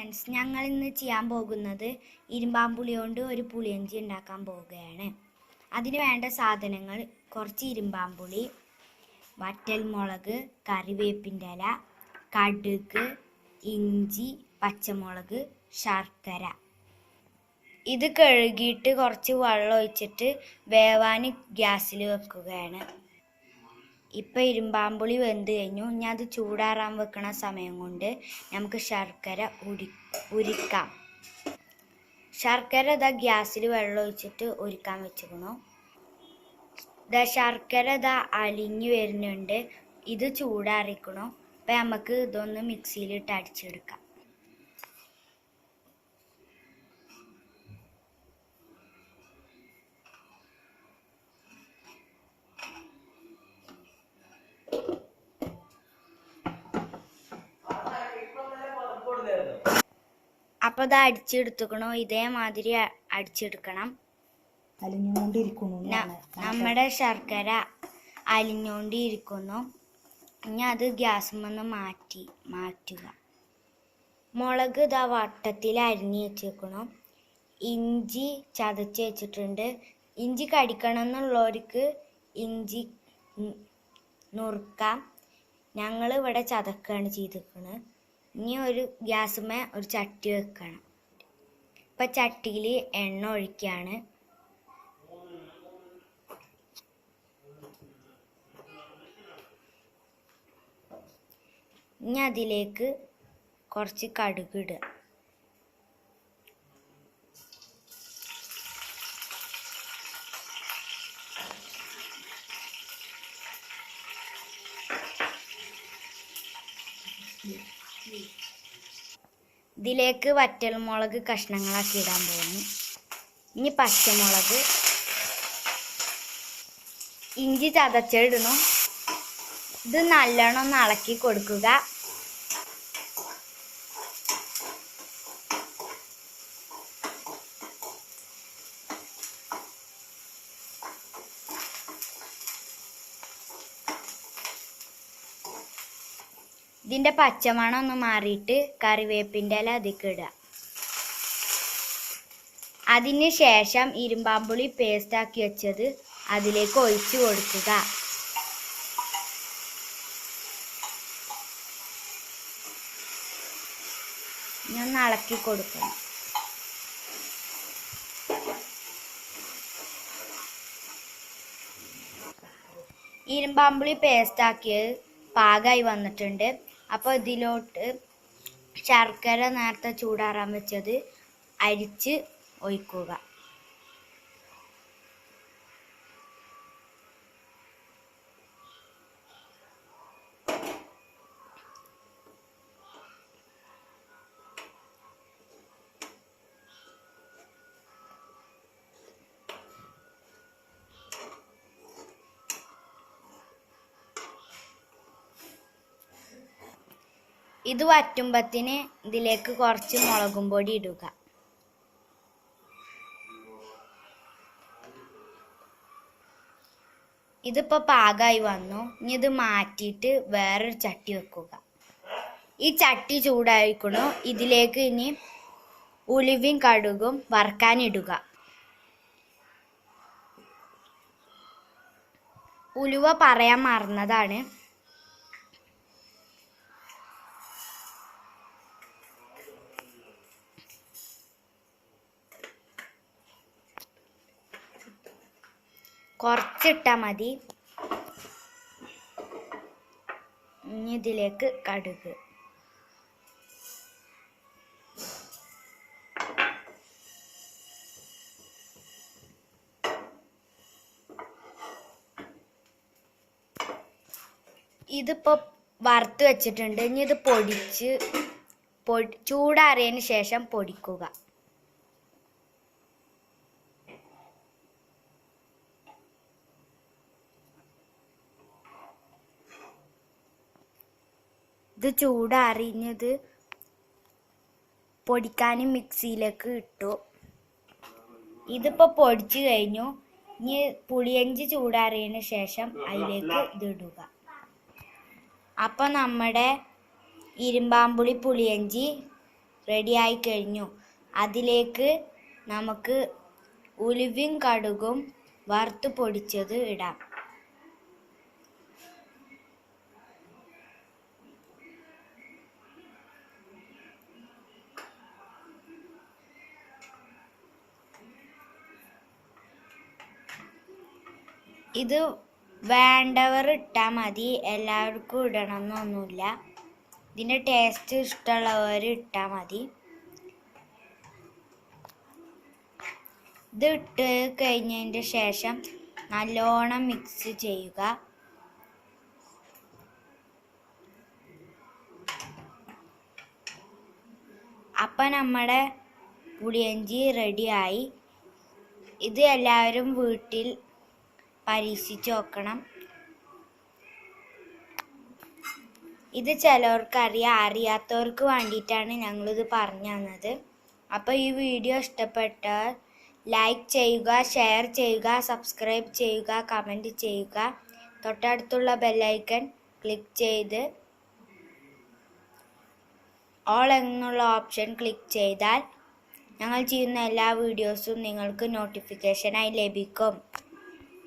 Friends, ഞങ്ങൾ ഇന്ന് ചെയ്യാൻ പോകുന്നത് ഇരുമ്പാമ്പുളി കൊണ്ട് ഒരു പുളിയഞ്ചി ഉണ്ടാക്കാൻ പോവുകയാണ്. അതിന് വേണ്ട സാധനങ്ങൾ: കുറച്ച് ഇരുമ്പാമ്പുളി, വറ്റൽമുളക്, കറിവേപ്പിൻ്റെ ഇല, കടുക്, ഇഞ്ചി, പച്ചമുളക്, ശർക്കര. ഇത് കഴുകിയിട്ട് കുറച്ച് വെള്ളം ഒഴിച്ചിട്ട് വേവാൻ ഗ്യാസിൽ വെക്കുകയാണ്. ഇപ്പം ഇരുമ്പാമ്പുളി വെന്ത് കഴിഞ്ഞു. ഇനി അത് ചൂടാറാൻ വെക്കണ സമയം കൊണ്ട് നമുക്ക് ശർക്കര ഉരുക്കാം. ശർക്കര ഇതാ ഗ്യാസിൽ വെള്ളം ഒഴിച്ചിട്ട് ഉരുക്കാൻ വെച്ചിരിക്കണു. ശർക്കര ഇതാ അലിഞ്ഞു വരുന്നുണ്ട്. ഇത് ചൂടാറിക്കണു. അപ്പം നമുക്ക് ഇതൊന്ന് മിക്സിയിലിട്ട് അടിച്ചെടുക്കാം. അപ്പോൾ ഇത് അടിച്ചെടുത്തുക്കണോ, ഇതേമാതിരി അടിച്ചെടുക്കണം. നമ്മുടെ ശർക്കര അലിഞ്ഞുകൊണ്ടിരിക്കുന്നു. ഇനി അത് ഗ്യാസുമെന്ന് മാറ്റുക. മുളക് ഇതാ വട്ടത്തിൽ അരിഞ്ഞ് വെച്ചേക്കണം. ഇഞ്ചി ചതച്ച് വെച്ചിട്ടുണ്ട്. ഇഞ്ചി കടിക്കണം എന്നുള്ളവർക്ക് ഇഞ്ചി നുറുക്കാം. ഞങ്ങൾ ഇവിടെ ചതക്കുകയാണ് ചെയ്തിരിക്കുന്നത്. ഇനി ഒരു ഗ്യാസുമേ ഒരു ചട്ടി വെക്കണം. ഇപ്പം ചട്ടിയിൽ എണ്ണ ഒഴിക്കുകയാണ്. ഇനി അതിലേക്ക് കുറച്ച് കടുക് ഇടുക. ഇതിലേക്ക് വറ്റൽമുളക് കഷ്ണങ്ങളാക്കി ഇടാൻ പോകുന്നു. ഇനി പച്ചമുളക്, ഇഞ്ചി ചതച്ചിടണം. ഇത് നല്ലോണം ഒന്ന് ഇളക്കി കൊടുക്കുക. ഇതിൻ്റെ പച്ചമണം ഒന്ന് മാറിയിട്ട് കറിവേപ്പിൻ്റെ ഇല അതിലേക്ക് ഇടുക. അതിന് ശേഷം ഇരുമ്പാമ്പുളി പേസ്റ്റാക്കി വെച്ചത് അതിലേക്ക് ഒഴിച്ചു കൊടുക്കുക. ഒന്ന് ഇളക്കി കൊടുക്കണം. ഇരുമ്പാമ്പുളി പേസ്റ്റാക്കിയത് പാകമായി വന്നിട്ടുണ്ട്. അപ്പോൾ ഇതിലോട്ട് ശർക്കര നേരത്തെ ചൂടാറാൻ വെച്ചത് അരിച്ച് ഒഴിക്കുക. ഇത് വറ്റുമ്പത്തിന് ഇതിലേക്ക് കുറച്ച് മുളകും പൊടി ഇടുക. ഇതിപ്പോൾ പാകമായി വന്നു. ഇനി ഇത് മാറ്റിയിട്ട് വേറൊരു ചട്ടി വെക്കുക. ഈ ചട്ടി ചൂടായിക്കണു. ഇതിലേക്ക് ഇനി ഉലുവയും കടുകും വറുക്കാനിടുക. ഉലുവ പറയാൻ മറന്നതാണ്. കുറച്ചിട്ടാൽ മതി. ഇനി ഇതിലേക്ക് കടുക്, ഇതിപ്പോൾ വറുത്ത് വെച്ചിട്ടുണ്ട്. ഇനി ഇത് ചൂടാറിയതിന് ശേഷം പൊടിക്കുക. ഇത് ചൂടാറിഞ്ഞത് പൊടിക്കാനും മിക്സിയിലേക്ക് ഇട്ടു. ഇതിപ്പോൾ പൊടിച്ചു കഴിഞ്ഞു. ഇനി പുളിയഞ്ചി ചൂടാറിയതിന് ശേഷം അതിലേക്ക് ഇതിടുക. അപ്പോൾ നമ്മുടെ ഇരുമ്പാമ്പുളി പുളിയഞ്ചി റെഡിയായി കഴിഞ്ഞു. അതിലേക്ക് നമുക്ക് ഉലുവയും കടുകും വറുത്ത് പൊടിച്ചത് ഇടാം. ഇത് വേണ്ടവർ ഇട്ടാൽ മതി, എല്ലാവർക്കും ഇടണമെന്നൊന്നുമില്ല. ഇതിൻ്റെ ടേസ്റ്റ് ഇഷ്ടമുള്ളവർ ഇട്ടാൽ മതി. ഇത് ഇട്ട് കഴിഞ്ഞതിൻ്റെ ശേഷം നല്ലോണം മിക്സ് ചെയ്യുക. അപ്പം നമ്മുടെ പുളിയിഞ്ചി റെഡിയായി. ഇത് എല്ലാവരും വീട്ടിൽ പരീക്ഷിച്ച് നോക്കണം. ഇത് ചിലവർക്കറിയാം, അറിയാത്തവർക്ക് വേണ്ടിയിട്ടാണ് ഞങ്ങളിത് പറഞ്ഞു തന്നത്. അപ്പോൾ ഈ വീഡിയോ ഇഷ്ടപ്പെട്ടാൽ ലൈക്ക് ചെയ്യുക, ഷെയർ ചെയ്യുക, സബ്സ്ക്രൈബ് ചെയ്യുക, കമൻറ്റ് ചെയ്യുക. തൊട്ടടുത്തുള്ള ബെല്ലൈക്കൺ ക്ലിക്ക് ചെയ്ത് ഓൾ എന്നുള്ള ഓപ്ഷൻ ക്ലിക്ക് ചെയ്താൽ ഞങ്ങൾ ചെയ്യുന്ന എല്ലാ വീഡിയോസും നിങ്ങൾക്ക് നോട്ടിഫിക്കേഷനായി ലഭിക്കും.